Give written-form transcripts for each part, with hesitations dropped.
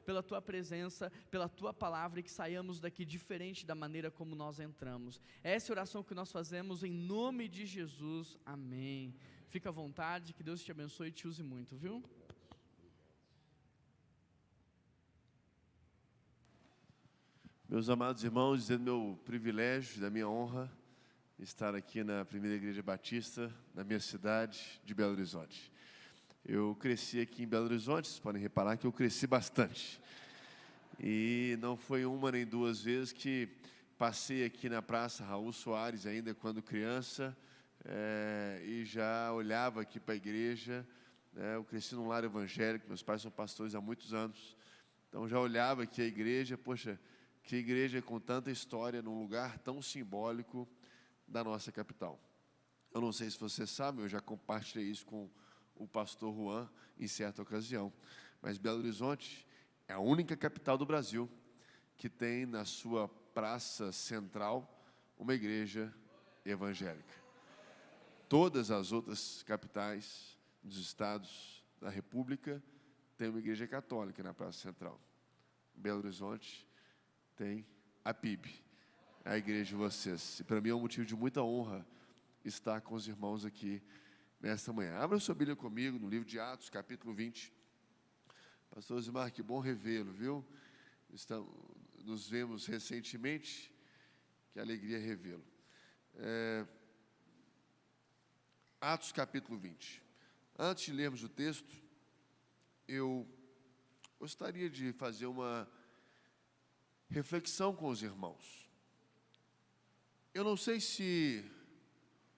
pela Tua presença, pela Tua palavra, e que saiamos daqui diferente da maneira como nós entramos. Essa é a oração que nós fazemos em nome de Jesus, amém. Fica à vontade, que Deus te abençoe e te use muito, viu? Meus amados irmãos, dizendo meu privilégio, da minha honra, estar aqui na Primeira Igreja Batista, na minha cidade de Belo Horizonte. Eu cresci aqui em Belo Horizonte, vocês podem reparar que eu cresci bastante. E não foi uma nem duas vezes que passei aqui na Praça Raul Soares, ainda quando criança, e já olhava aqui para a igreja. Eu cresci num lar evangélico, meus pais são pastores há muitos anos, então já olhava aqui a igreja, poxa, que igreja com tanta história, num lugar tão simbólico da nossa capital. Eu não sei se você sabe, eu já compartilhei isso com o pastor Juan em certa ocasião, mas Belo Horizonte é a única capital do Brasil que tem na sua praça central uma igreja evangélica. Todas as outras capitais dos estados da República têm uma igreja católica na praça central. Belo Horizonte tem a PIB, a igreja de vocês. E para mim é um motivo de muita honra estar com os irmãos aqui nesta manhã. Abra sua Bíblia comigo no livro de Atos, capítulo 20. Pastor Zimar, que bom revê-lo, viu? Nos vemos recentemente, que alegria revê-lo. Atos, capítulo 20. Antes de lermos o texto, eu gostaria de fazer uma reflexão com os irmãos. Eu não sei se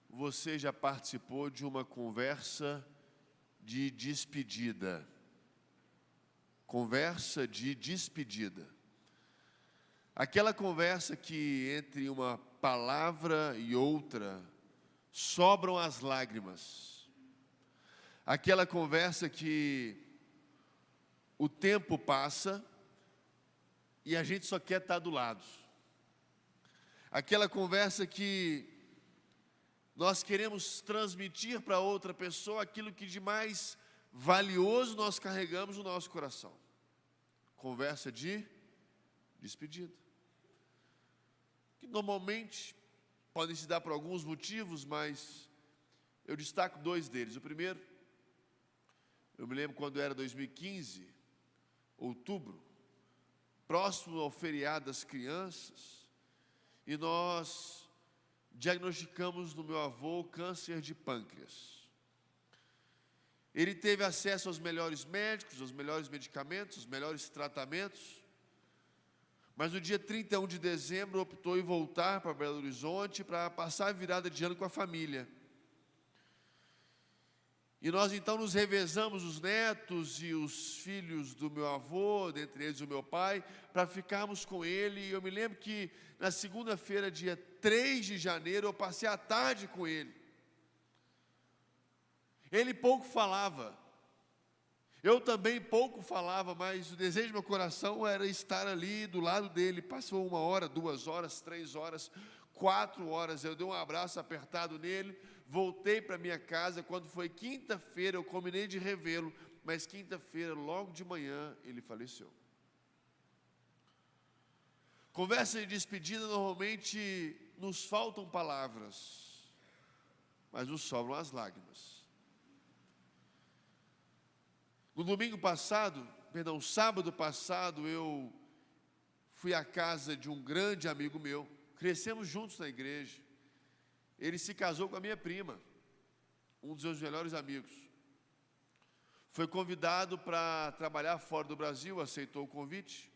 você já participou de uma conversa de despedida. Conversa de despedida. Aquela conversa que entre uma palavra e outra sobram as lágrimas. Aquela conversa que o tempo passa e a gente só quer estar do lado. Aquela conversa que nós queremos transmitir para outra pessoa aquilo que de mais valioso nós carregamos no nosso coração. Conversa de despedida. Que normalmente podem se dar por alguns motivos, mas eu destaco dois deles. O primeiro, eu me lembro quando era 2015, outubro, próximo ao feriado das crianças, e nós diagnosticamos no meu avô câncer de pâncreas. Ele teve acesso aos melhores médicos, aos melhores medicamentos, aos melhores tratamentos, mas no dia 31 de dezembro optou em voltar para Belo Horizonte para passar a virada de ano com a família. E nós então nos revezamos, os netos e os filhos do meu avô, dentre eles o meu pai, para ficarmos com ele. E eu me lembro que na segunda-feira, dia 3 de janeiro, eu passei a tarde com ele. Ele pouco falava, eu também pouco falava, mas o desejo do meu coração era estar ali do lado dele. Passou 1 hora, 2 horas, 3 horas, 4 horas, eu dei um abraço apertado nele, voltei para minha casa. Quando foi quinta-feira, eu combinei de revê-lo, mas quinta-feira, logo de manhã, ele faleceu. Conversa de despedida, normalmente nos faltam palavras, mas nos sobram as lágrimas. No sábado passado, eu fui à casa de um grande amigo meu, crescemos juntos na igreja. Ele se casou com a minha prima, um dos meus melhores amigos. Foi convidado para trabalhar fora do Brasil, aceitou o convite.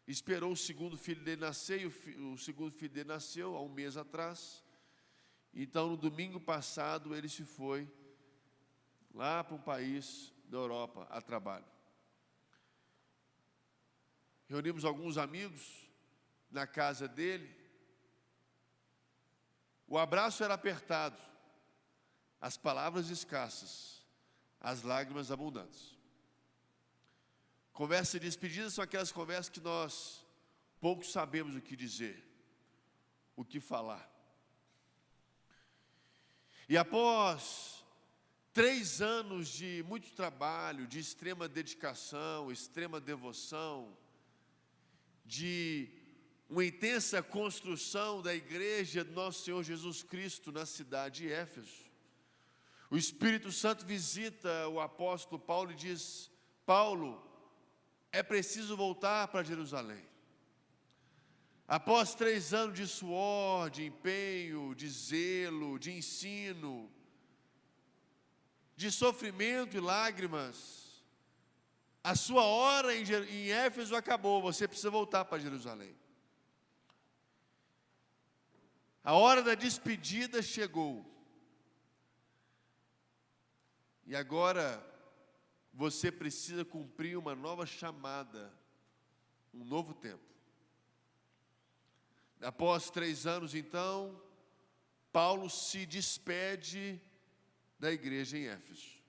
Esperou o segundo filho dele nascer, e o segundo filho dele nasceu há 1 mês atrás. Então, no domingo passado, ele se foi lá para um país da Europa a trabalho. Reunimos alguns amigos na casa dele. O abraço era apertado, as palavras escassas, as lágrimas abundantes. Conversas de despedida são aquelas conversas que nós pouco sabemos o que dizer, o que falar. E após 3 anos de muito trabalho, de extrema dedicação, extrema devoção, de uma intensa construção da igreja do nosso Senhor Jesus Cristo na cidade de Éfeso. O Espírito Santo visita o apóstolo Paulo e diz: Paulo, é preciso voltar para Jerusalém. Após 3 anos de suor, de empenho, de zelo, de ensino, de sofrimento e lágrimas, a sua hora em Éfeso acabou, você precisa voltar para Jerusalém. A hora da despedida chegou. E agora você precisa cumprir uma nova chamada, um novo tempo. Após 3 anos, então, Paulo se despede da igreja em Éfeso.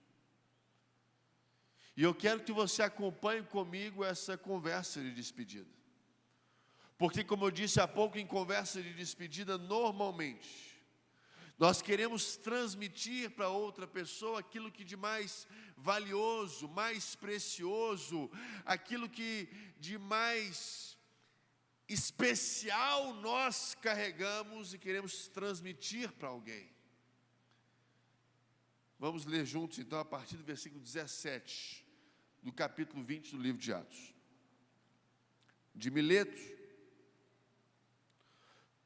E eu quero que você acompanhe comigo essa conversa de despedida. Porque, como eu disse há pouco, em conversa de despedida, normalmente, nós queremos transmitir para outra pessoa aquilo que de mais valioso, mais precioso, aquilo que de mais especial nós carregamos e queremos transmitir para alguém. Vamos ler juntos então a partir do versículo 17, do capítulo 20 do livro de Atos. De Mileto,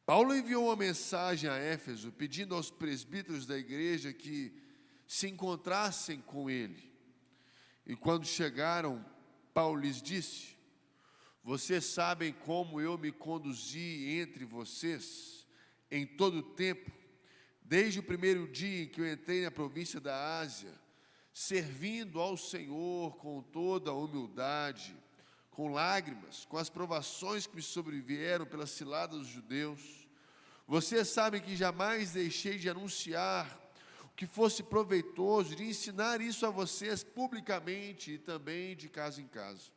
Paulo enviou uma mensagem a Éfeso, pedindo aos presbíteros da igreja que se encontrassem com ele. E quando chegaram, Paulo lhes disse: vocês sabem como eu me conduzi entre vocês em todo o tempo, desde o primeiro dia em que eu entrei na província da Ásia, servindo ao Senhor com toda a humildade, com lágrimas, com as provações que me sobrevieram pelas ciladas dos judeus. Vocês sabem que jamais deixei de anunciar o que fosse proveitoso, de ensinar isso a vocês publicamente e também de casa em casa,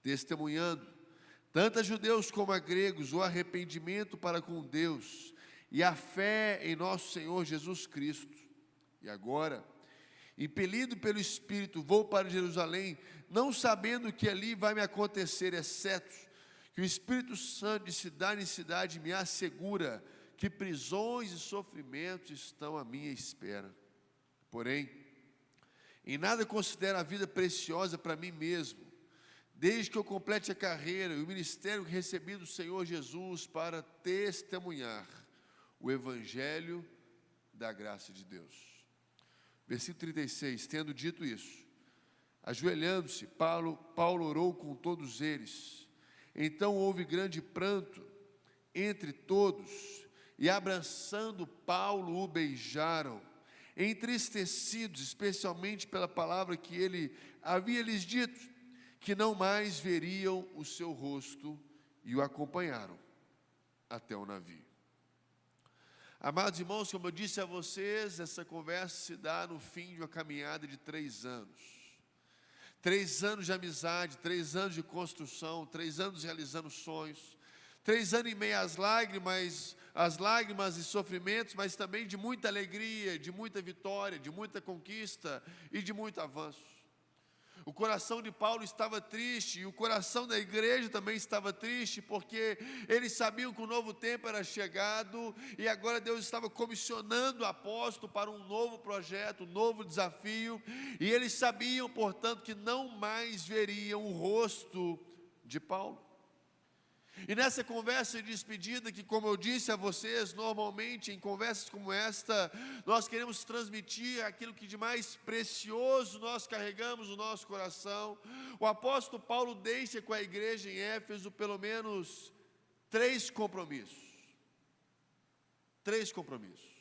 testemunhando, tanto a judeus como a gregos, o arrependimento para com Deus e a fé em nosso Senhor Jesus Cristo. E agora, impelido pelo Espírito, vou para Jerusalém, não sabendo o que ali vai me acontecer, exceto que o Espírito Santo de cidade em cidade me assegura que prisões e sofrimentos estão à minha espera. Porém, em nada considero a vida preciosa para mim mesmo, desde que eu complete a carreira e o ministério que recebi do Senhor Jesus para testemunhar o Evangelho da graça de Deus. Versículo 36, tendo dito isso, ajoelhando-se, Paulo orou com todos eles. Então houve grande pranto entre todos, e abraçando Paulo o beijaram, entristecidos especialmente pela palavra que ele havia lhes dito, que não mais veriam o seu rosto, e o acompanharam até o navio. Amados irmãos, como eu disse a vocês, essa conversa se dá no fim de uma caminhada de 3 anos. 3 anos de amizade, 3 anos de construção, 3 anos realizando sonhos, 3 anos em meio às lágrimas e sofrimentos, mas também de muita alegria, de muita vitória, de muita conquista e de muito avanço. O coração de Paulo estava triste, e o coração da igreja também estava triste, porque eles sabiam que o novo tempo era chegado, e agora Deus estava comissionando o apóstolo para um novo projeto, um novo desafio, e eles sabiam, portanto, que não mais veriam o rosto de Paulo. E nessa conversa de despedida, que como eu disse a vocês, normalmente em conversas como esta, nós queremos transmitir aquilo que de mais precioso nós carregamos no nosso coração. O apóstolo Paulo deixa com a igreja em Éfeso pelo menos 3 compromissos. 3 compromissos.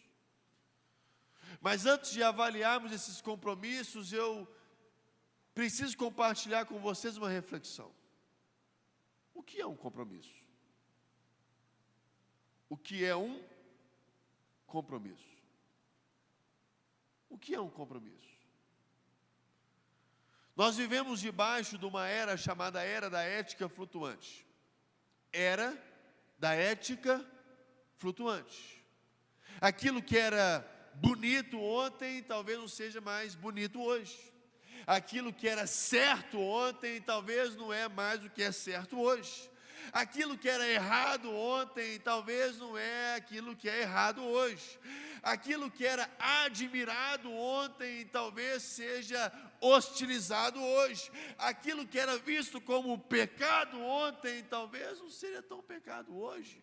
Mas antes de avaliarmos esses compromissos, eu preciso compartilhar com vocês uma reflexão. O que é um compromisso? O que é um compromisso? O que é um compromisso? Nós vivemos debaixo de uma era chamada Era da Ética Flutuante. Era da Ética Flutuante. Aquilo que era bonito ontem, talvez não seja mais bonito hoje. Aquilo que era certo ontem, talvez não é mais o que é certo hoje. Aquilo que era errado ontem, talvez não é aquilo que é errado hoje. Aquilo que era admirado ontem, talvez seja hostilizado hoje. Aquilo que era visto como pecado ontem, talvez não seja tão pecado hoje.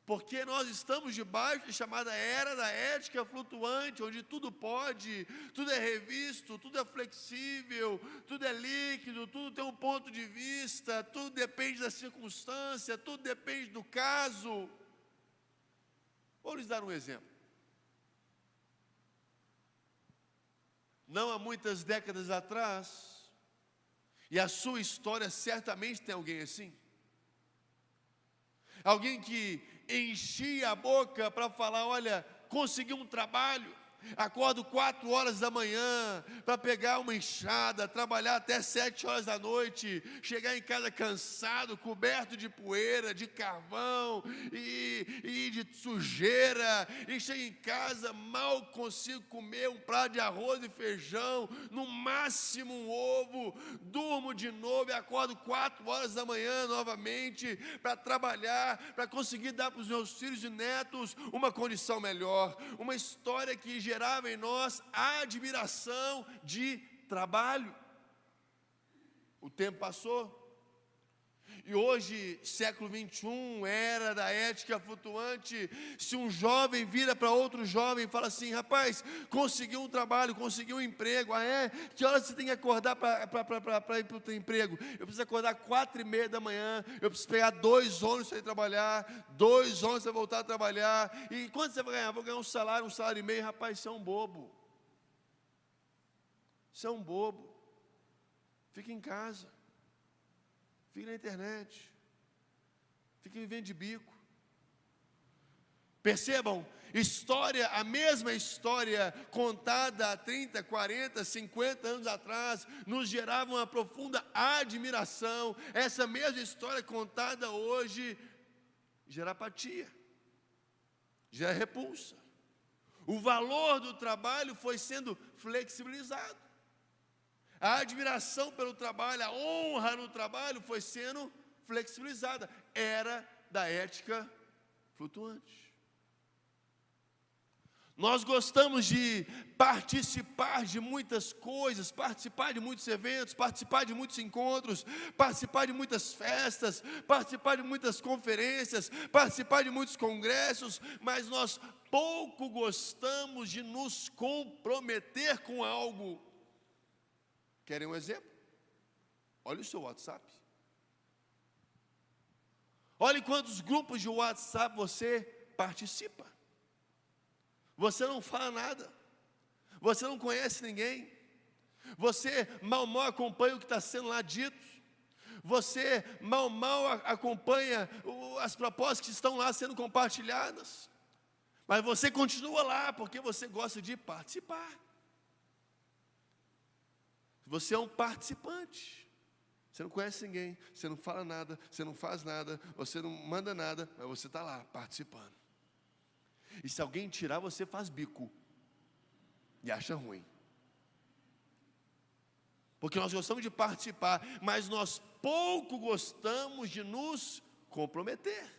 Porque nós estamos debaixo da chamada era da ética flutuante, onde tudo pode, tudo é revisto, tudo é flexível, tudo é líquido, tudo tem um ponto de vista, tudo depende da circunstância, tudo depende do caso. Vou lhes dar um exemplo. Não há muitas décadas atrás, e a sua história certamente tem alguém assim, alguém que enchia a boca para falar: olha, consegui um trabalho, acordo 4 horas da manhã para pegar uma enxada, trabalhar até 7 horas da noite, chegar em casa cansado, coberto de poeira, de carvão e de sujeira, e chego em casa, mal consigo comer um prato de arroz e feijão, no máximo um ovo, durmo de novo e acordo 4 horas da manhã novamente para trabalhar, para conseguir dar para os meus filhos e netos uma condição melhor, uma história que gerava em nós a admiração de trabalho. O tempo passou, e hoje, século 21, era da ética flutuante. Se um jovem vira para outro jovem e fala assim: rapaz, conseguiu um trabalho, conseguiu um emprego. Ah, é? Que horas você tem que acordar para ir para o teu emprego? Eu preciso acordar 4:30 da manhã, eu preciso pegar 2 ônibus para ir trabalhar, 2 ônibus para voltar a trabalhar. E quanto você vai ganhar? Vou ganhar um salário e meio. Rapaz, você é um bobo. Você é um bobo. Fica em casa. Fique na internet, fique vivendo de bico. Percebam, história, a mesma história contada há 30, 40, 50 anos atrás, nos gerava uma profunda admiração. Essa mesma história contada hoje gera apatia, gera repulsa. O valor do trabalho foi sendo flexibilizado. A admiração pelo trabalho, a honra no trabalho foi sendo flexibilizada. Era da ética flutuante. Nós gostamos de participar de muitas coisas, participar de muitos eventos, participar de muitos encontros, participar de muitas festas, participar de muitas conferências, participar de muitos congressos, mas nós pouco gostamos de nos comprometer com algo. Querem um exemplo? Olhe o seu WhatsApp. Olhe quantos grupos de WhatsApp você participa. Você não fala nada. Você não conhece ninguém. Você mal acompanha o que está sendo lá dito. Você mal acompanha as propostas que estão lá sendo compartilhadas. Mas você continua lá porque você gosta de participar. Você é um participante. Você não conhece ninguém, você não fala nada, você não faz nada, você não manda nada, mas você está lá participando. E se alguém tirar, você faz bico e acha ruim. Porque nós gostamos de participar, mas nós pouco gostamos de nos comprometer.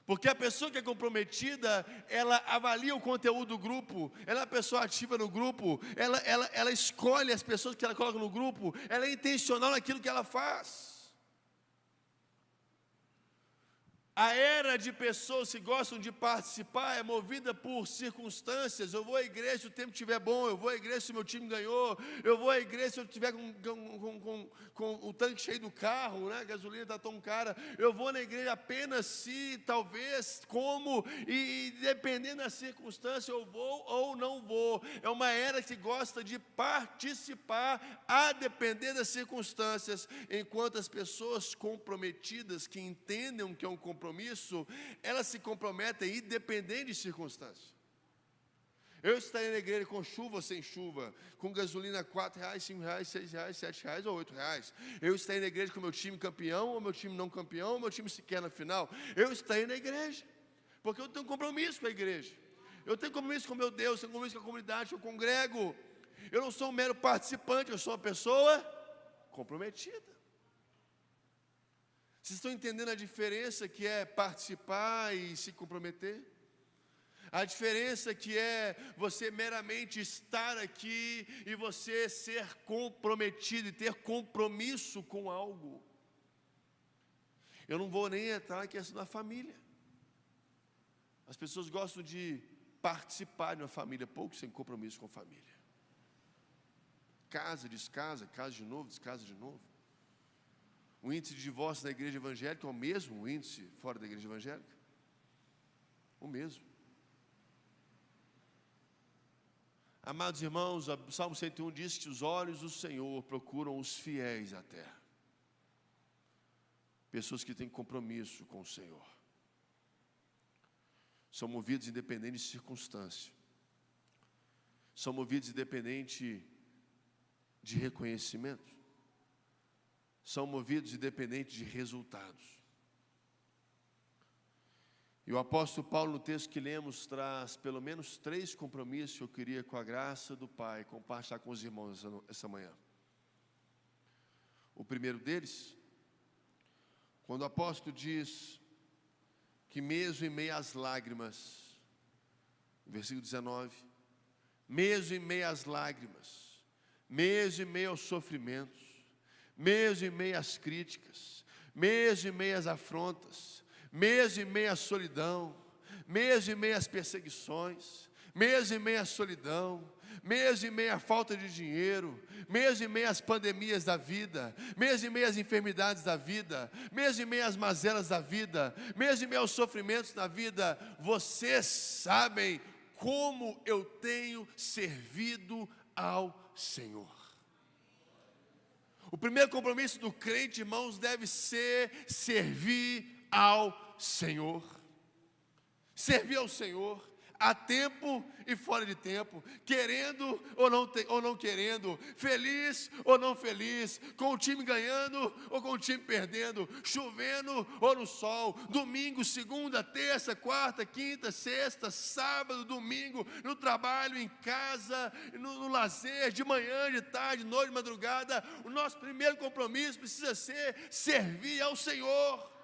Porque a pessoa que é comprometida, ela avalia o conteúdo do grupo, ela é uma pessoa ativa no grupo, ela escolhe as pessoas que ela coloca no grupo, ela é intencional naquilo que ela faz. A era de pessoas que gostam de participar é movida por circunstâncias. Eu vou à igreja se o tempo estiver bom, eu vou à igreja se o meu time ganhou, eu vou à igreja se eu estiver com o tanque cheio do carro, né? A gasolina está tão cara. Eu vou na igreja apenas se, talvez, como, e dependendo da circunstância, eu vou ou não vou. É uma era que gosta de participar a depender das circunstâncias, enquanto as pessoas comprometidas, que entendem o que é um compromisso, elas se comprometem independente de circunstâncias. Eu estarei na igreja com chuva ou sem chuva, com gasolina R$4, R$5, R$6, R$7 ou R$8. Eu estarei na igreja com meu time campeão ou meu time não campeão, ou meu time sequer na final. Eu estarei na igreja, porque eu tenho um compromisso com a igreja. Eu tenho compromisso com meu Deus, tenho compromisso com a comunidade que eu congrego. Eu não sou um mero participante, eu sou uma pessoa comprometida. Vocês estão entendendo a diferença que é participar e se comprometer? A diferença que é você meramente estar aqui e você ser comprometido e ter compromisso com algo. Eu não vou nem entrar na questão da família. As pessoas gostam de participar de uma família, poucos sem compromisso com a família. Casa, descasa, casa de novo, descasa de novo. O índice de divórcio na igreja evangélica é o mesmo índice fora da igreja evangélica? O mesmo. Amados irmãos, o Salmo 101 diz que os olhos do Senhor procuram os fiéis à terra. Pessoas que têm compromisso com o Senhor. São movidos independente de circunstância. São movidos independente de reconhecimento. São movidos independente de resultados. E o apóstolo Paulo, no texto que lemos, traz pelo menos 3 compromissos que eu queria, com a graça do Pai, compartilhar com os irmãos essa manhã. O primeiro deles, quando o apóstolo diz que mesmo em meio às lágrimas, versículo 19, mesmo em meio às lágrimas, mesmo em meio aos sofrimentos, mesmo em meio às críticas, mesmo em meio às afrontas, mesmo em meio à solidão, mesmo em meio às perseguições, mesmo em meio à solidão, mesmo em meio à falta de dinheiro, mesmo em meio às pandemias da vida, mesmo em meio às enfermidades da vida, mesmo em meio às mazelas da vida, mesmo em meio aos sofrimentos da vida, vocês sabem como eu tenho servido ao Senhor. O primeiro compromisso do crente, irmãos, deve ser servir ao Senhor. Servir ao Senhor, a tempo e fora de tempo, querendo ou não querendo, feliz ou não feliz, com o time ganhando ou com o time perdendo, chovendo ou no sol, domingo, segunda, terça, quarta, quinta, sexta, sábado, domingo, no trabalho, em casa, no lazer, de manhã, de tarde, de noite, de madrugada. O nosso primeiro compromisso precisa ser servir ao Senhor.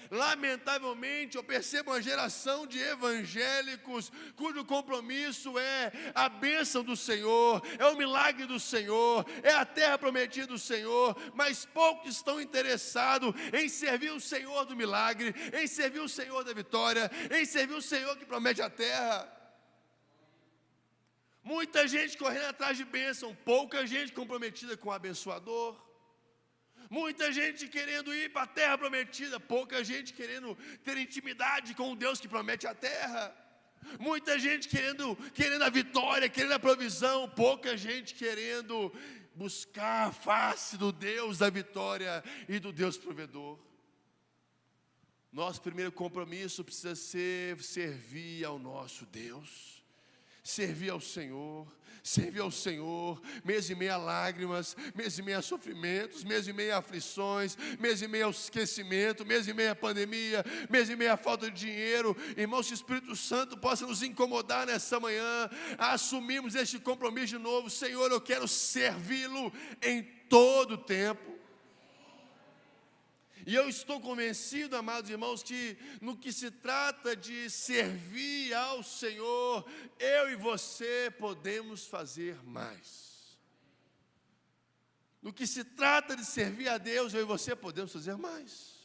Lamentavelmente, eu percebo uma geração de evangélicos cujo compromisso é a bênção do Senhor, é o milagre do Senhor, é a terra prometida do Senhor, mas poucos estão interessados em servir o Senhor do milagre, em servir o Senhor da vitória, em servir o Senhor que promete a terra. Muita gente correndo atrás de bênção, pouca gente comprometida com o abençoador. Muita gente querendo ir para a terra prometida, pouca gente querendo ter intimidade com o Deus que promete a terra. Muita gente querendo a vitória, querendo a provisão, pouca gente querendo buscar a face do Deus da vitória e do Deus provedor. Nosso primeiro compromisso precisa ser servir ao nosso Deus, servir ao Senhor. Servir ao Senhor, mesmo em meio a lágrimas, mesmo em meio a sofrimentos, mesmo em meio a aflições, mesmo em meio ao esquecimento, mesmo em meio à pandemia, mesmo em meio à falta de dinheiro. Irmãos, que o Espírito Santo possa nos incomodar nessa manhã, a assumirmos este compromisso de novo. Senhor, eu quero servi-lo em todo o tempo. E eu estou convencido, amados irmãos, que no que se trata de servir ao Senhor, eu e você podemos fazer mais. No que se trata de servir a Deus, eu e você podemos fazer mais.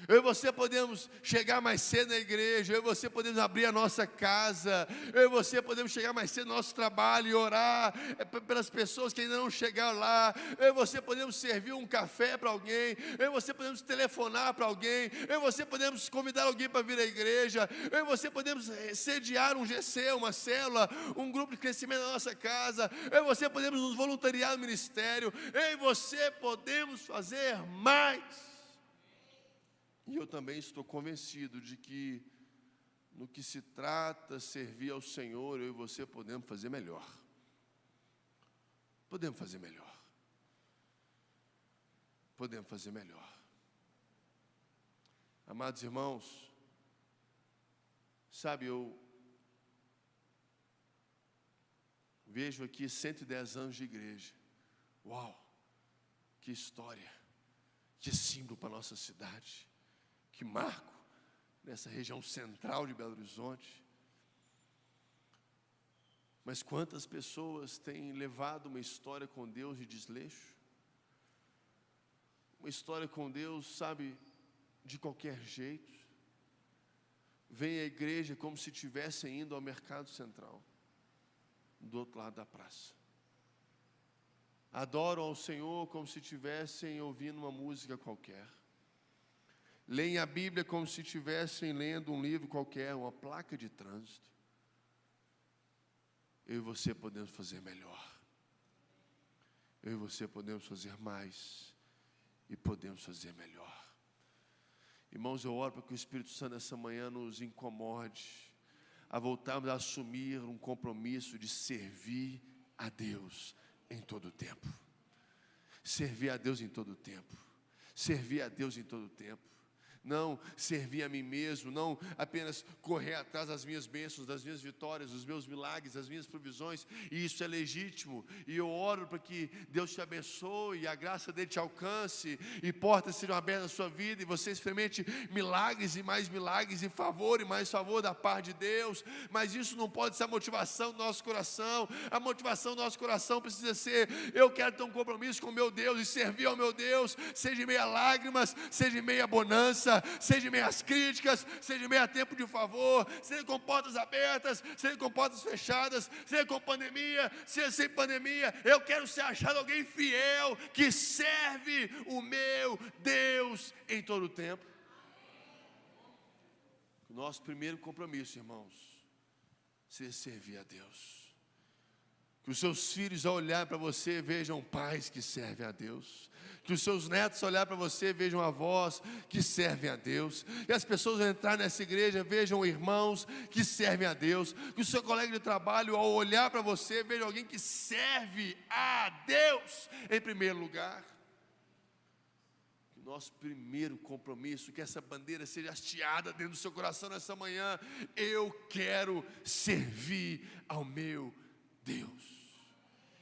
Eu e você podemos chegar mais cedo na igreja, eu e você podemos abrir a nossa casa, eu e você podemos chegar mais cedo no nosso trabalho e orar pelas pessoas que ainda não chegaram lá, eu e você podemos servir um café para alguém, eu e você podemos telefonar para alguém, eu e você podemos convidar alguém para vir à igreja, eu e você podemos sediar um GC, uma célula, um grupo de crescimento na nossa casa, eu e você podemos nos voluntariar no ministério, eu e você podemos fazer mais. E eu também estou convencido de que, no que se trata de servir ao Senhor, eu e você podemos fazer melhor. Podemos fazer melhor. Podemos fazer melhor. Amados irmãos, Sabe, eu vejo aqui 110 anos de igreja. Uau, que história, que símbolo para a nossa cidade, que marco nessa região central de Belo Horizonte. Mas quantas pessoas têm levado uma história com Deus de desleixo? Uma história com Deus, sabe, de qualquer jeito. Vem à igreja como se estivessem indo ao mercado central, do outro lado da praça. Adoram ao Senhor como se estivessem ouvindo uma música qualquer. Leem a Bíblia como se estivessem lendo um livro qualquer, uma placa de trânsito. Eu e você podemos fazer melhor. Eu e você podemos fazer mais. E podemos fazer melhor. Irmãos, eu oro para que o Espírito Santo essa manhã nos incomode a voltarmos a assumir um compromisso de servir a Deus em todo o tempo. Servir a Deus em todo o tempo. Servir a Deus em todo o tempo. Não servir a mim mesmo, não apenas correr atrás das minhas bênçãos, das minhas vitórias, dos meus milagres, das minhas provisões, e isso é legítimo, e eu oro para que Deus te abençoe, e a graça dele te alcance, e portas sejam abertas na sua vida, e você experimente milagres, e favor, e mais favor da parte de Deus, mas isso não pode ser a motivação do nosso coração. A motivação do nosso coração precisa ser: eu quero ter um compromisso com o meu Deus, e servir ao meu Deus, seja em meio a lágrimas, seja em meio a bonança, seja em meio às críticas, seja em meio a tempo de favor, seja com portas abertas, seja com portas fechadas, seja com pandemia, seja sem pandemia. Eu quero ser achado alguém fiel, que serve o meu Deus em todo o tempo. O nosso primeiro compromisso, irmãos, seja servir a Deus. Que os seus filhos, ao olhar para você, vejam pais que servem a Deus. Que os seus netos, ao olhar para você, vejam avós que servem a Deus. E as pessoas, ao entrar nessa igreja, vejam irmãos que servem a Deus. Que o seu colega de trabalho, ao olhar para você, veja alguém que serve a Deus em primeiro lugar. Que o nosso primeiro compromisso, que essa bandeira seja hasteada dentro do seu coração nessa manhã: eu quero servir ao meu Deus.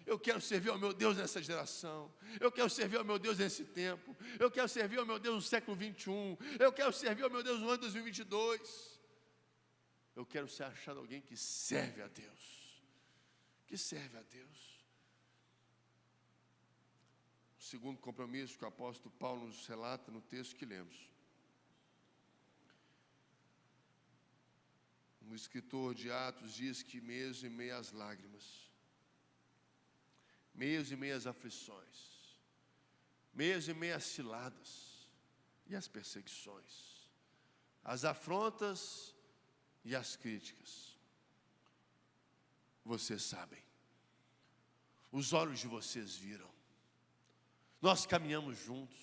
Eu quero servir ao meu Deus nessa geração. Eu quero servir ao meu Deus nesse tempo. Eu quero servir ao meu Deus no século 21. Eu quero servir ao meu Deus no ano 2022. Eu quero ser achado alguém que serve a Deus. Que serve a Deus. O segundo compromisso que o apóstolo Paulo nos relata no texto que lemos. O escritor de Atos diz que mesmo em meio às lágrimas, mesmo em meio às aflições, mesmo em meio às ciladas e às perseguições, as afrontas e as críticas, vocês sabem, os olhos de vocês viram, nós caminhamos juntos,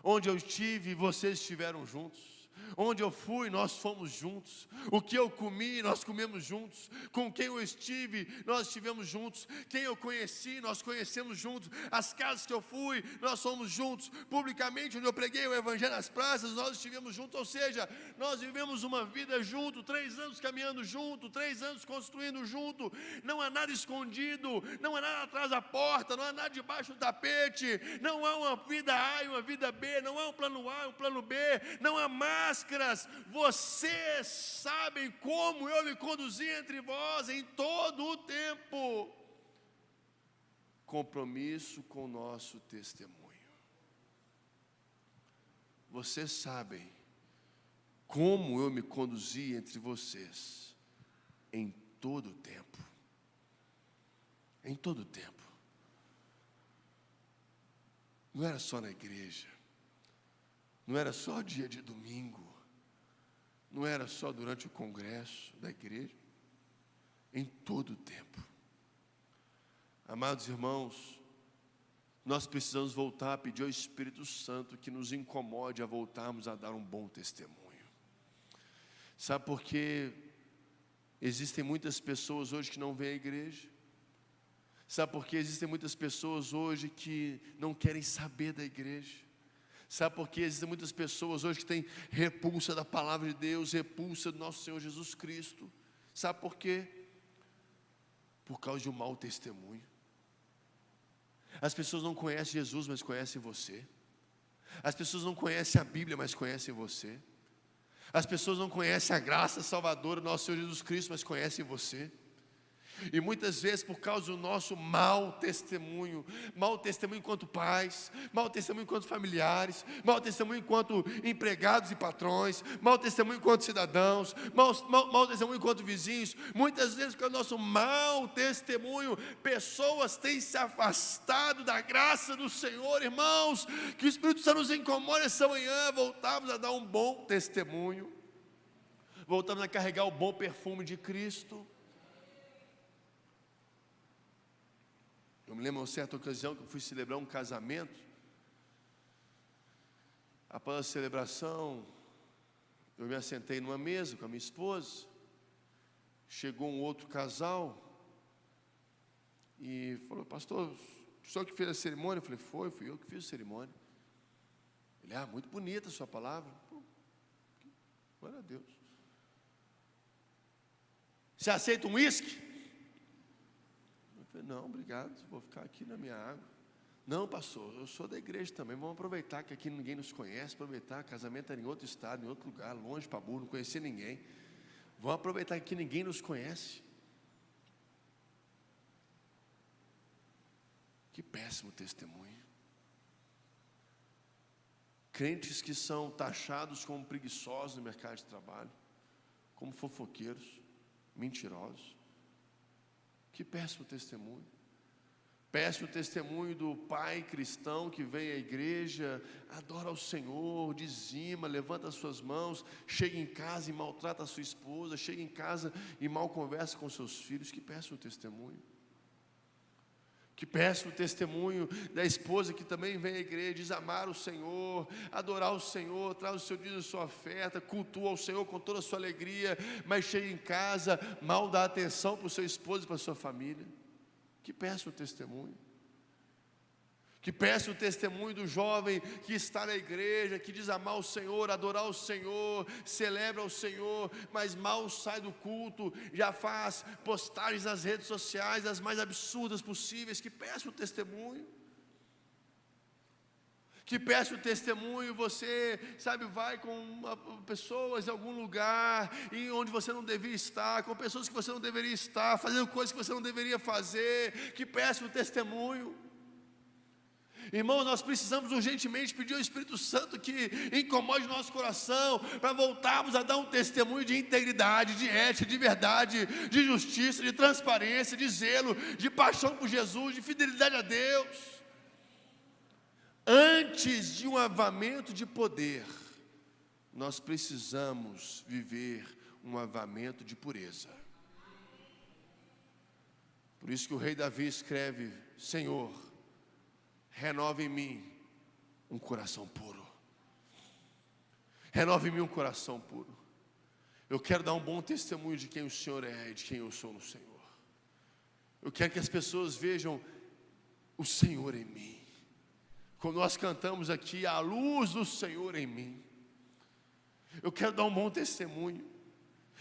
onde eu estive, vocês estiveram juntos. Onde eu fui, nós fomos juntos. O que eu comi, nós comemos juntos. Com quem eu estive, nós estivemos juntos. Quem eu conheci, nós conhecemos juntos. As casas que eu fui, nós fomos juntos. Publicamente, onde eu preguei o evangelho nas praças, nós estivemos juntos. Ou seja, nós vivemos uma vida junto, 3 anos caminhando junto, 3 anos construindo junto. Não há nada escondido, não há nada atrás da porta, não há nada debaixo do tapete. Não há uma vida A e uma vida B, não há um plano A e um plano B, não há máscaras. Vocês sabem como eu me conduzi entre vós em todo o tempo. Compromisso com o nosso testemunho. Vocês sabem como eu me conduzi entre vocês em todo o tempo. Em todo o tempo. Não era só na igreja. Não era só dia de domingo, não era só durante o congresso da igreja, em todo o tempo. Amados irmãos, nós precisamos voltar a pedir ao Espírito Santo que nos incomode a voltarmos a dar um bom testemunho. Sabe por quê? Existem muitas pessoas hoje que não vêm à igreja. Sabe por quê? Existem muitas pessoas hoje que não querem saber da igreja. Sabe por quê? Existem muitas pessoas hoje que têm repulsa da palavra de Deus, repulsa do nosso Senhor Jesus Cristo. Sabe por quê? Por causa de um mau testemunho. As pessoas não conhecem Jesus, mas conhecem você. As pessoas não conhecem a Bíblia, mas conhecem você. As pessoas não conhecem a graça salvadora do nosso Senhor Jesus Cristo, mas conhecem você. E muitas vezes por causa do nosso mau testemunho enquanto pais, mau testemunho enquanto familiares, mau testemunho enquanto empregados e patrões, mau testemunho enquanto cidadãos, mau testemunho enquanto vizinhos, muitas vezes por causa do nosso mau testemunho, pessoas têm se afastado da graça do Senhor. Irmãos, que o Espírito Santo nos incomode essa manhã, voltamos a dar um bom testemunho, voltamos a carregar o bom perfume de Cristo. Eu me lembro de uma certa ocasião que eu fui celebrar um casamento. Após a celebração, eu me assentei numa mesa com a minha esposa. Chegou um outro casal e falou: pastor, o senhor que fez a cerimônia? Eu falei: fui eu que fiz a cerimônia. Ele: muito bonita a sua palavra. Pô, glória a Deus. Você aceita um uísque? Eu falei: não, obrigado, vou ficar aqui na minha água. Não, pastor, eu sou da igreja também, vamos aproveitar que aqui ninguém nos conhece, aproveitar, casamento era em outro estado, em outro lugar, longe para burro, não conhecia ninguém. Vamos aproveitar que aqui ninguém nos conhece. Que péssimo testemunho. Crentes que são taxados como preguiçosos no mercado de trabalho, como fofoqueiros, mentirosos. Que péssimo testemunho. Péssimo testemunho do pai cristão que vem à igreja, adora ao Senhor, dizima, levanta as suas mãos, chega em casa e maltrata a sua esposa, chega em casa e mal conversa com seus filhos. Que péssimo testemunho. Que péssimo testemunho da esposa que também vem à igreja, diz amar o Senhor, adorar o Senhor, traz o seu dízimo, a sua oferta, cultua o Senhor com toda a sua alegria, mas chega em casa, mal dá atenção para o seu esposo e para a sua família. Que péssimo testemunho. Que péssimo testemunho do jovem que está na igreja, que diz amar o Senhor, adorar o Senhor, celebra o Senhor, mas mal sai do culto, já faz postagens nas redes sociais, as mais absurdas possíveis. Que péssimo testemunho. Que péssimo testemunho. Você, vai com pessoas em algum lugar e onde você não devia estar, com pessoas que você não deveria estar, fazendo coisas que você não deveria fazer. Que péssimo testemunho. Irmãos, nós precisamos urgentemente pedir ao Espírito Santo que incomode o nosso coração, para voltarmos a dar um testemunho de integridade, de ética, de verdade, de justiça, de transparência, de zelo, de paixão por Jesus, de fidelidade a Deus. Antes de um avamento de poder, nós precisamos viver um avamento de pureza. Por isso que o rei Davi escreve: Senhor, renova em mim um coração puro. Renova em mim um coração puro. Eu quero dar um bom testemunho de quem o Senhor é e de quem eu sou no Senhor. Eu quero que as pessoas vejam o Senhor em mim. Como nós cantamos aqui, a luz do Senhor em mim. Eu quero dar um bom testemunho.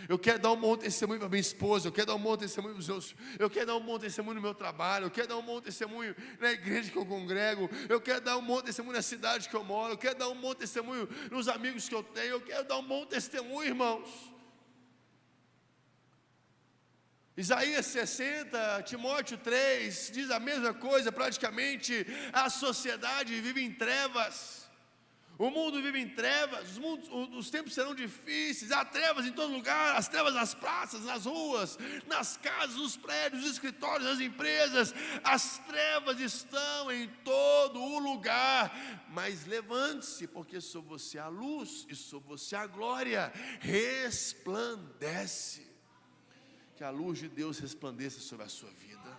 Eu quero dar um bom testemunho para minha esposa, eu quero dar um bom testemunho para os meus, eu quero dar um bom testemunho no meu trabalho, eu quero dar um bom testemunho na igreja que eu congrego, eu quero dar um bom testemunho na cidade que eu moro, eu quero dar um bom testemunho nos amigos que eu tenho, eu quero dar um bom testemunho, irmãos. Isaías 60, Timóteo 3, diz a mesma coisa praticamente. A sociedade vive em trevas. O mundo vive em trevas, os tempos serão difíceis, há trevas em todo lugar, as trevas nas praças, nas ruas, nas casas, nos prédios, nos escritórios, nas empresas, as trevas estão em todo o lugar, mas levante-se, porque sobre você a luz e sobre você a glória, resplandece, que a luz de Deus resplandeça sobre a sua vida,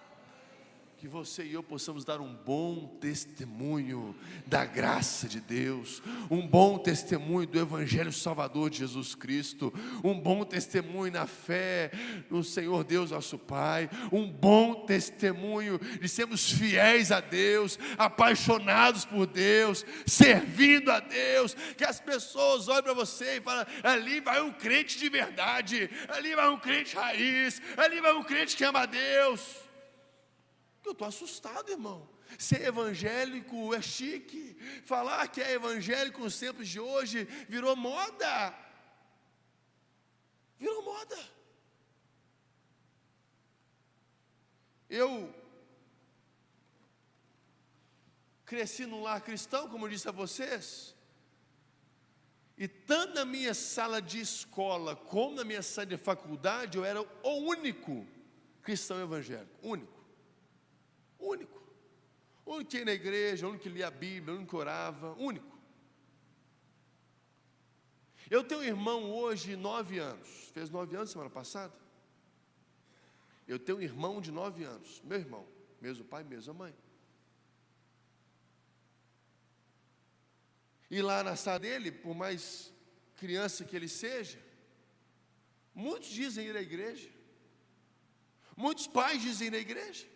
que você e eu possamos dar um bom testemunho da graça de Deus, um bom testemunho do Evangelho Salvador de Jesus Cristo, um bom testemunho na fé no Senhor Deus nosso Pai, um bom testemunho de sermos fiéis a Deus, apaixonados por Deus, servindo a Deus, que as pessoas olhem para você e falem: ali vai um crente de verdade, ali vai um crente raiz, ali vai um crente que ama a Deus. Eu estou assustado, irmão. Ser evangélico é chique. Falar que é evangélico nos tempos de hoje virou moda. Virou moda. Eu cresci num lar cristão, como eu disse a vocês. E tanto na minha sala de escola como na minha sala de faculdade, eu era o único cristão evangélico. Único. O único que ia na igreja, o único que lia a Bíblia, o único que orava, único. Eu tenho um irmão hoje de 9 anos, fez 9 anos semana passada. Eu tenho um irmão de 9 anos, meu irmão, mesmo pai, mesma mãe. E lá na sala dele, por mais criança que ele seja, muitos dizem ir à igreja, muitos pais dizem ir à igreja.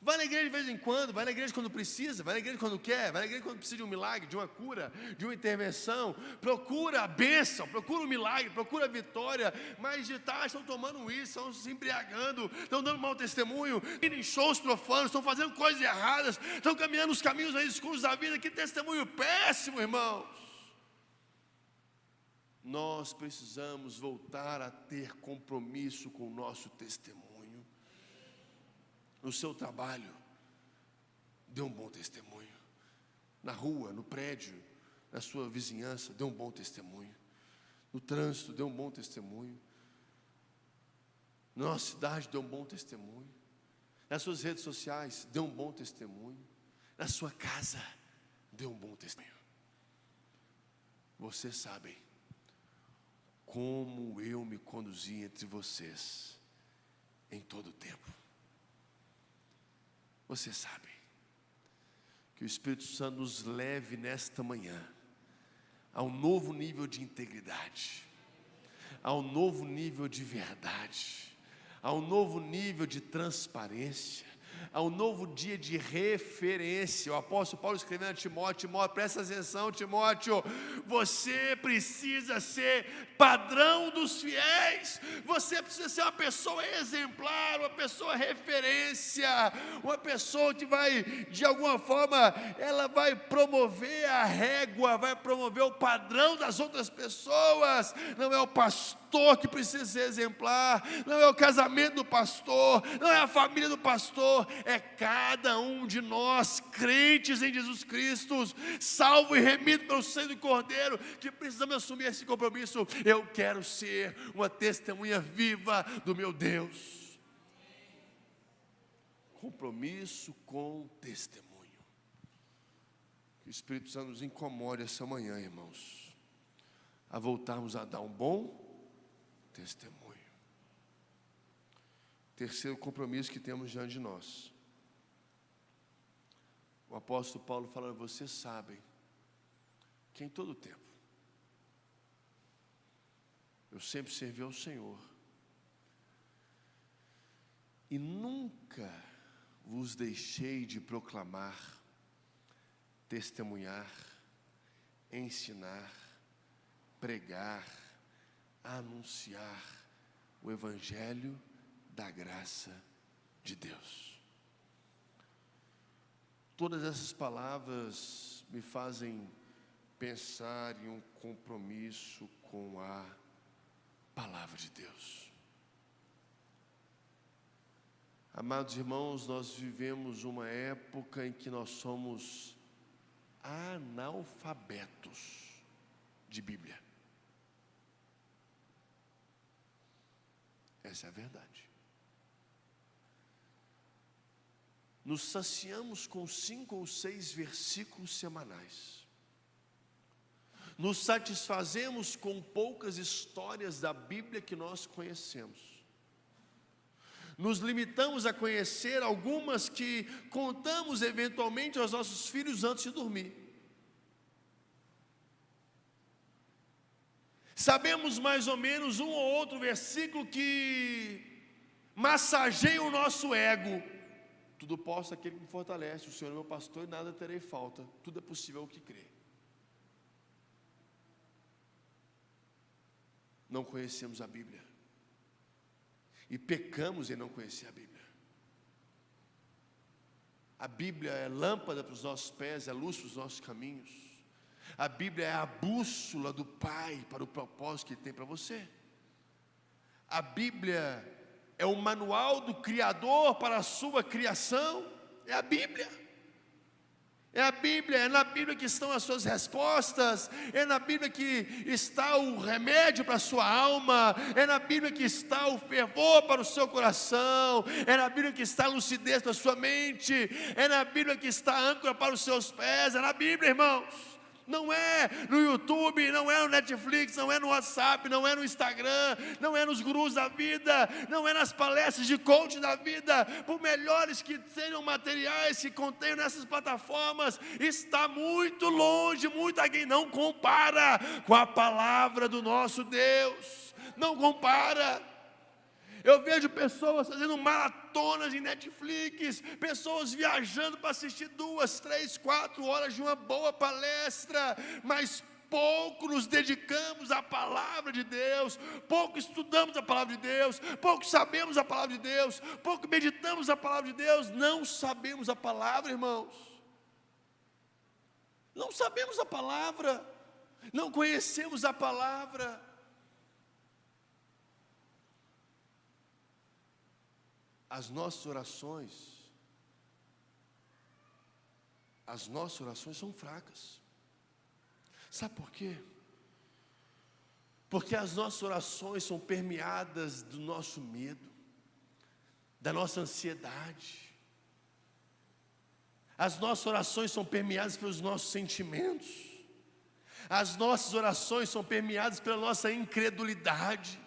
Vai na igreja de vez em quando, vai na igreja quando precisa, vai na igreja quando quer, vai na igreja quando precisa de um milagre, de uma cura, de uma intervenção. Procura a bênção, procura o milagre, procura a vitória. Mas de tarde estão tomando uísque, estão se embriagando, estão dando mau testemunho, indo em shows profanos, estão fazendo coisas erradas, estão caminhando os caminhos aí escuros da vida. Que testemunho péssimo, irmãos. Nós precisamos voltar a ter compromisso com o nosso testemunho. No seu trabalho, dê um bom testemunho. Na rua, no prédio, na sua vizinhança, dê um bom testemunho. No trânsito, dê um bom testemunho. Na nossa cidade, dê um bom testemunho. Nas suas redes sociais, dê um bom testemunho. Na sua casa, dê um bom testemunho. Vocês sabem como eu me conduzi entre vocês em todo o tempo. Vocês sabem que o Espírito Santo nos leve nesta manhã a um novo nível de integridade, a um novo nível de verdade, a um novo nível de transparência, a um novo dia de referência. O apóstolo Paulo escrevendo a Timóteo: presta atenção, Timóteo, você precisa ser padrão dos fiéis, você precisa ser uma pessoa exemplar, uma pessoa referência, uma pessoa que vai, de alguma forma, ela vai promover a régua, vai promover o padrão das outras pessoas. Não é o pastor que precisa ser exemplar, não é o casamento do pastor, não é a família do pastor, é cada um de nós, crentes em Jesus Cristo, salvo e remido pelo sangue do Cordeiro, que precisamos assumir esse compromisso. Eu quero ser uma testemunha viva do meu Deus. Compromisso com testemunho. Que o Espírito Santo nos incomode essa manhã, irmãos, a voltarmos a dar um bom testemunho. Terceiro compromisso que temos diante de nós. O apóstolo Paulo fala: vocês sabem que em todo tempo eu sempre servi ao Senhor e nunca vos deixei de proclamar, testemunhar, ensinar, pregar, anunciar o Evangelho da graça de Deus. Todas essas palavras me fazem pensar em um compromisso com a palavra de Deus. Amados irmãos, nós vivemos uma época em que nós somos analfabetos de Bíblia. Essa é a verdade. Nos saciamos com 5 ou 6 versículos semanais. Nos satisfazemos com poucas histórias da Bíblia que nós conhecemos. Nos limitamos a conhecer algumas que contamos eventualmente aos nossos filhos antes de dormir. Sabemos mais ou menos um ou outro versículo que massageia o nosso ego. Tudo posso aquele que me fortalece, o Senhor é meu pastor e nada terei falta. Tudo é possível ao que crê. Não conhecemos a Bíblia. E pecamos em não conhecer a Bíblia. A Bíblia é lâmpada para os nossos pés, é luz para os nossos caminhos. A Bíblia é a bússola do Pai para o propósito que Ele tem para você. A Bíblia é o manual do Criador para a sua criação. É a Bíblia. É a Bíblia, é na Bíblia que estão as suas respostas, é na Bíblia que está o remédio para a sua alma, é na Bíblia que está o fervor para o seu coração, é na Bíblia que está a lucidez para a sua mente, é na Bíblia que está a âncora para os seus pés, é na Bíblia, irmãos. Não é no YouTube, não é no Netflix, não é no WhatsApp, não é no Instagram, não é nos gurus da vida, não é nas palestras de coach da vida, por melhores que sejam materiais que contenham nessas plataformas, está muito longe, muito aqui, não compara com a palavra do nosso Deus, não compara. Eu vejo pessoas fazendo maratonas em Netflix, pessoas viajando para assistir 2, 3, 4 horas de uma boa palestra, mas pouco nos dedicamos à palavra de Deus, pouco estudamos a palavra de Deus, pouco sabemos a palavra de Deus, pouco meditamos a palavra de Deus, não sabemos a palavra, irmãos. Não sabemos a palavra, não conhecemos a palavra. As nossas orações são fracas. Sabe por quê? Porque as nossas orações são permeadas do nosso medo, da nossa ansiedade. As nossas orações são permeadas pelos nossos sentimentos. As nossas orações são permeadas pela nossa incredulidade.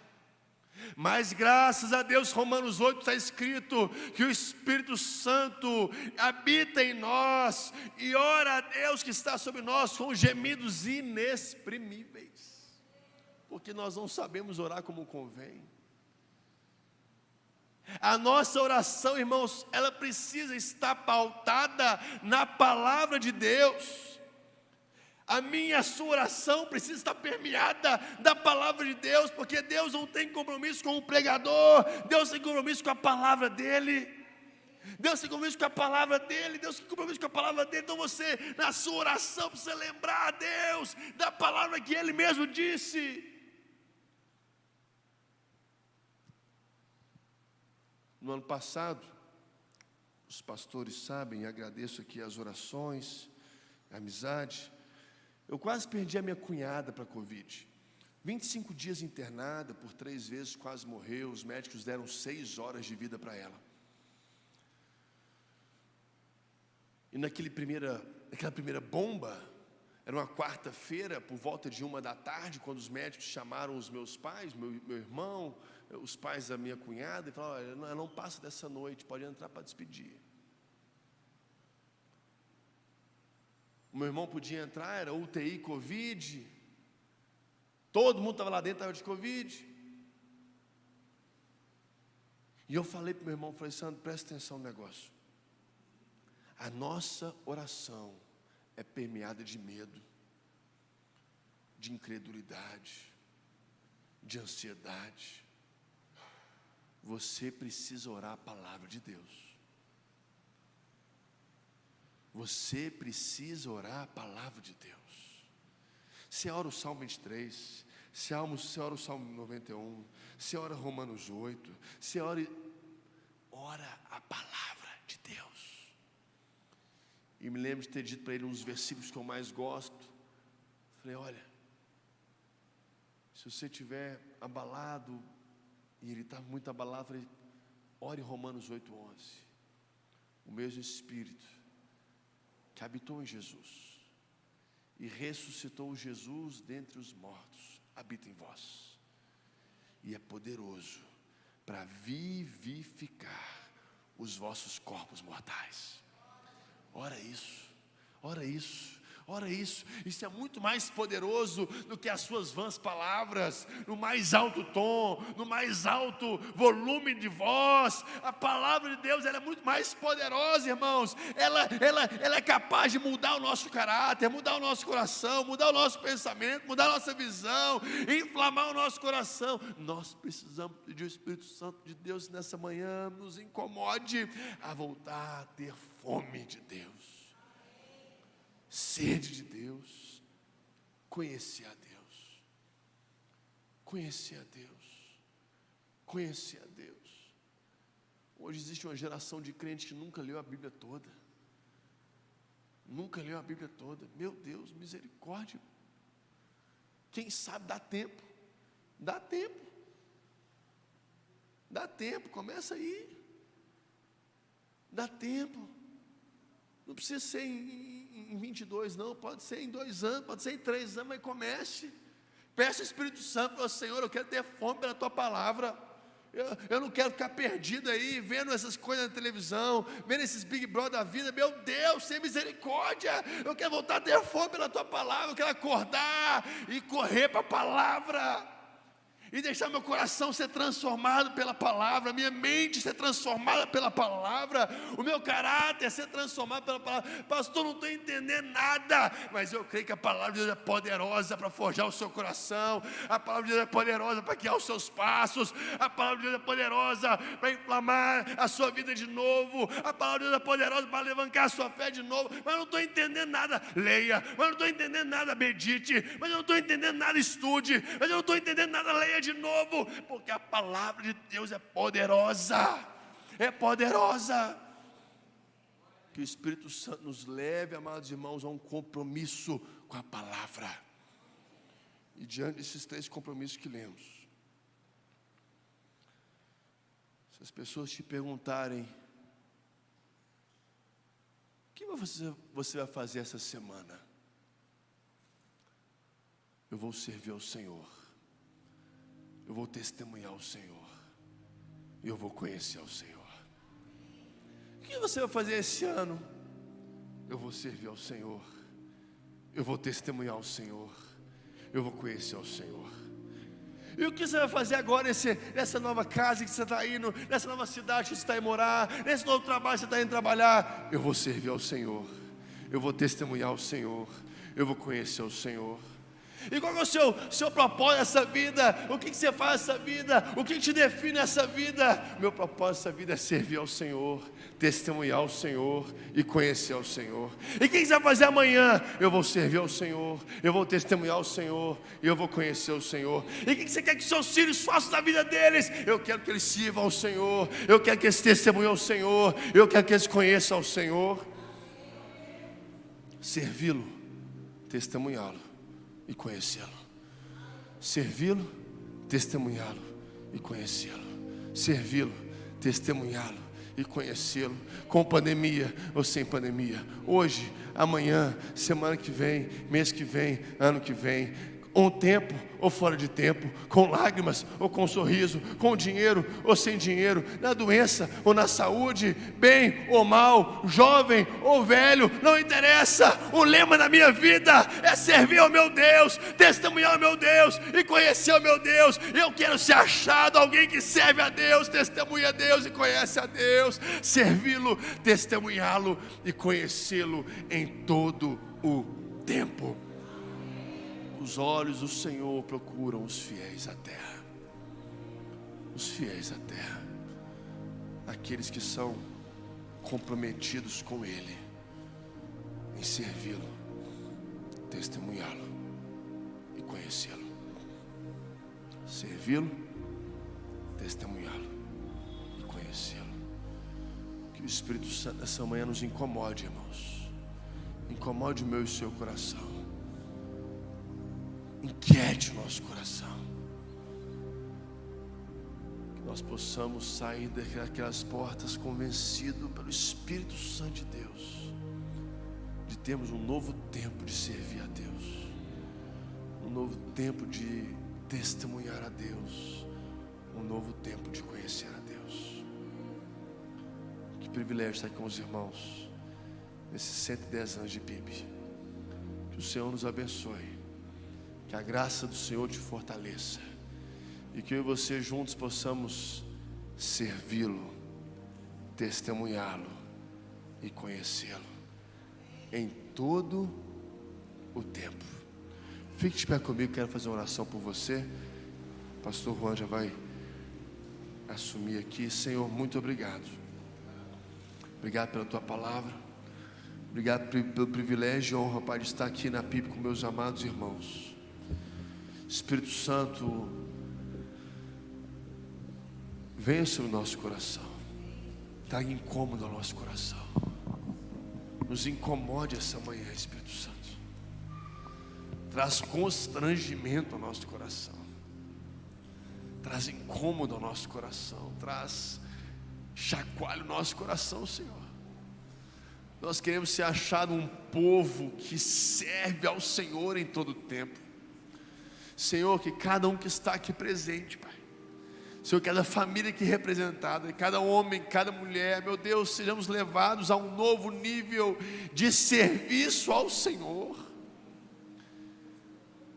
Mas graças a Deus, Romanos 8 está escrito que o Espírito Santo habita em nós e ora a Deus que está sobre nós com gemidos inexprimíveis, porque nós não sabemos orar como convém. A nossa oração, irmãos, ela precisa estar pautada na palavra de Deus. A minha e a sua oração precisa estar permeada da palavra de Deus, porque Deus não tem compromisso com o pregador, Deus tem compromisso com a palavra dEle. Deus tem compromisso com a palavra dEle, Deus tem compromisso com a palavra dEle. Então você, na sua oração, precisa lembrar a Deus da palavra que Ele mesmo disse. No ano passado, os pastores sabem, e agradeço aqui as orações, a amizade, eu quase perdi a minha cunhada para a Covid. 25 dias internada, por 3 vezes quase morreu. Os médicos deram 6 horas de vida para ela. E naquela primeira bomba, era uma quarta-feira, por volta de 1h, quando os médicos chamaram os meus pais, meu irmão, os pais da minha cunhada, e falaram: olha, ela não passa dessa noite, pode entrar para despedir. O meu irmão podia entrar, era UTI Covid, todo mundo estava lá dentro, estava de Covid. E eu falei para o meu irmão, falei: Sandro, presta atenção no negócio. A nossa oração é permeada de medo, de incredulidade, de ansiedade. Você precisa orar a palavra de Deus. Você precisa orar a palavra de Deus. Você ora o Salmo 23, você ora o Salmo 91, você ora Romanos 8, você ora a palavra de Deus. E me lembro de ter dito para ele uns versículos que eu mais gosto. Falei: olha, se você estiver abalado, e ele estava muito abalado, falei: ore Romanos 8:11. O mesmo Espírito que habitou em Jesus e ressuscitou Jesus dentre os mortos, habita em vós, e é poderoso para vivificar os vossos corpos mortais. Ora isso, ora isso. Ora isso é muito mais poderoso do que as suas vãs palavras, no mais alto tom, no mais alto volume de voz. A palavra de Deus, ela é muito mais poderosa, irmãos. Ela é capaz de mudar o nosso caráter, mudar o nosso coração, mudar o nosso pensamento, mudar a nossa visão, inflamar o nosso coração. Nós precisamos pedir o Espírito Santo de Deus nessa manhã, nos incomode a voltar a ter fome de Deus, sede de Deus, conhecer a Deus, conhecer a Deus, conhecer a Deus. Hoje existe uma geração de crentes que nunca leu a Bíblia toda, nunca leu a Bíblia toda. Meu Deus, misericórdia. Quem sabe dá tempo, dá tempo, dá tempo, começa aí, dá tempo. Não precisa ser em 22 não, pode ser em 2 anos, pode ser em 3 anos, mas comece. Peça o Espírito Santo para o Senhor, eu quero ter fome pela Tua palavra. Eu não quero ficar perdido aí, vendo essas coisas na televisão, vendo esses Big Brother da vida. Meu Deus, sem misericórdia, eu quero voltar a ter fome pela Tua palavra. Eu quero acordar e correr para a palavra, e deixar meu coração ser transformado pela palavra, minha mente ser transformada pela palavra, o meu caráter ser transformado pela palavra. Pastor, não estou entendendo nada, mas eu creio que a palavra de Deus é poderosa para forjar o seu coração, a palavra de Deus é poderosa para guiar os seus passos, a palavra de Deus é poderosa para inflamar a sua vida de novo, a palavra de Deus é poderosa para levantar a sua fé de novo. Mas eu não estou entendendo nada, leia. Mas eu não estou entendendo nada, medite. Mas eu não estou entendendo nada, estude. Mas eu não estou entendendo nada, leia de novo, porque a palavra de Deus é poderosa, é poderosa. Que o Espírito Santo nos leve, amados irmãos, a um compromisso com a palavra. E diante desses 3 compromissos que lemos, se as pessoas te perguntarem: o que você vai fazer essa semana? Eu vou servir ao Senhor, eu vou testemunhar o Senhor, e eu vou conhecer o Senhor. O que você vai fazer esse ano? Eu vou servir ao Senhor, eu vou testemunhar o Senhor, eu vou conhecer o Senhor. E o que você vai fazer agora nessa nova casa que você está indo, nessa nova cidade que você está indo morar, nesse novo trabalho que você está indo trabalhar? Eu vou servir ao Senhor, eu vou testemunhar o Senhor, eu vou conhecer o Senhor. E qual é o seu propósito nessa vida? O que você faz nessa vida? O que te define nessa vida? Meu propósito nessa vida é servir ao Senhor, testemunhar o Senhor e conhecer o Senhor. E o que você vai fazer amanhã? Eu vou servir ao Senhor, eu vou testemunhar o Senhor e eu vou conhecer o Senhor. E o que você quer que seus filhos façam da vida deles? Eu quero que eles sirvam ao Senhor, eu quero que eles testemunhem ao Senhor, eu quero que eles conheçam ao Senhor. Servi-lo, testemunhá-lo e conhecê-lo. Servi-lo, testemunhá-lo e conhecê-lo. Servi-lo, testemunhá-lo e conhecê-lo, com pandemia ou sem pandemia, hoje, amanhã, semana que vem, mês que vem, ano que vem, com tempo ou fora de tempo, com lágrimas ou com sorriso, com dinheiro ou sem dinheiro, na doença ou na saúde, bem ou mal, jovem ou velho, não interessa. O lema da minha vida é servir ao meu Deus, testemunhar ao meu Deus e conhecer ao meu Deus. Eu quero ser achado alguém que serve a Deus, testemunha a Deus e conhece a Deus, servi-lo, testemunhá-lo e conhecê-lo em todo o tempo. Os olhos do Senhor procuram os fiéis à terra, os fiéis à terra, aqueles que são comprometidos com Ele, em servi-lo, testemunhá-lo e conhecê-lo. Servi-lo, testemunhá-lo e conhecê-lo. Que o Espírito Santo nessa manhã nos incomode, irmãos, incomode o meu e o seu coração, inquiete o nosso coração, que nós possamos sair daquelas portas convencidos pelo Espírito Santo de Deus, de termos um novo tempo de servir a Deus, um novo tempo de testemunhar a Deus, um novo tempo de conhecer a Deus. Que privilégio estar aqui com os irmãos nesses 110 anos de PIB. Que o Senhor nos abençoe, que a graça do Senhor te fortaleça, e que eu e você juntos possamos servi-lo, testemunhá-lo e conhecê-lo em todo o tempo. Fique de pé comigo, quero fazer uma oração por você. Pastor Juan já vai assumir aqui. Senhor, muito obrigado. Obrigado pela tua palavra. Obrigado pelo privilégio e honra, Pai, de estar aqui na PIB com meus amados irmãos. Espírito Santo, venha sobre o nosso coração. Traga incômodo ao nosso coração. Nos incomode essa manhã, Espírito Santo. Traz constrangimento ao nosso coração. Traz incômodo ao nosso coração. Traz chacoalho ao nosso coração, Senhor. Nós queremos ser achado um povo que serve ao Senhor em todo o tempo. Senhor, que cada um que está aqui presente, Pai, Senhor, cada família aqui representada, cada homem, cada mulher, meu Deus, sejamos levados a um novo nível de serviço ao Senhor.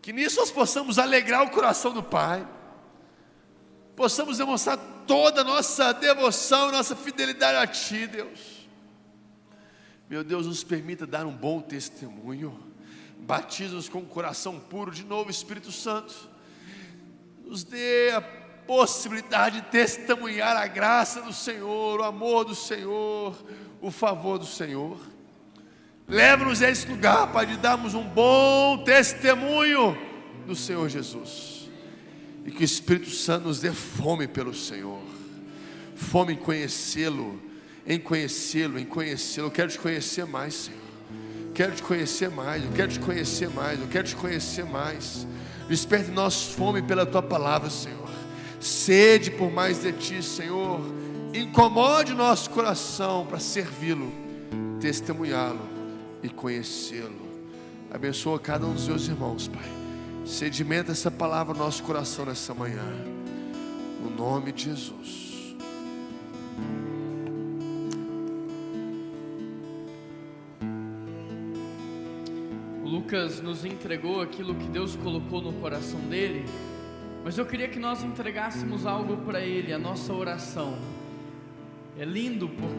Que nisso nós possamos alegrar o coração do Pai, possamos demonstrar toda a nossa devoção, nossa fidelidade a Ti, Deus. Meu Deus, nos permita dar um bom testemunho. Batiza-nos com o coração puro. De novo, Espírito Santo, nos dê a possibilidade de testemunhar a graça do Senhor, o amor do Senhor, o favor do Senhor. Leva-nos a esse lugar, Pai, de darmos um bom testemunho do Senhor Jesus. E que o Espírito Santo nos dê fome pelo Senhor, fome em conhecê-lo, em conhecê-lo, em conhecê-lo. Eu quero te conhecer mais, Senhor. Quero te conhecer mais, eu quero te conhecer mais, eu quero te conhecer mais. Desperte em nós fome pela Tua palavra, Senhor. Sede por mais de Ti, Senhor. Incomode o nosso coração para servi-lo, testemunhá-lo e conhecê-lo. Abençoa cada um dos meus irmãos, Pai. Sedimenta essa palavra no nosso coração nessa manhã, no nome de Jesus. Lucas nos entregou aquilo que Deus colocou no coração dele, mas eu queria que nós entregássemos algo para ele, a nossa oração. É lindo porque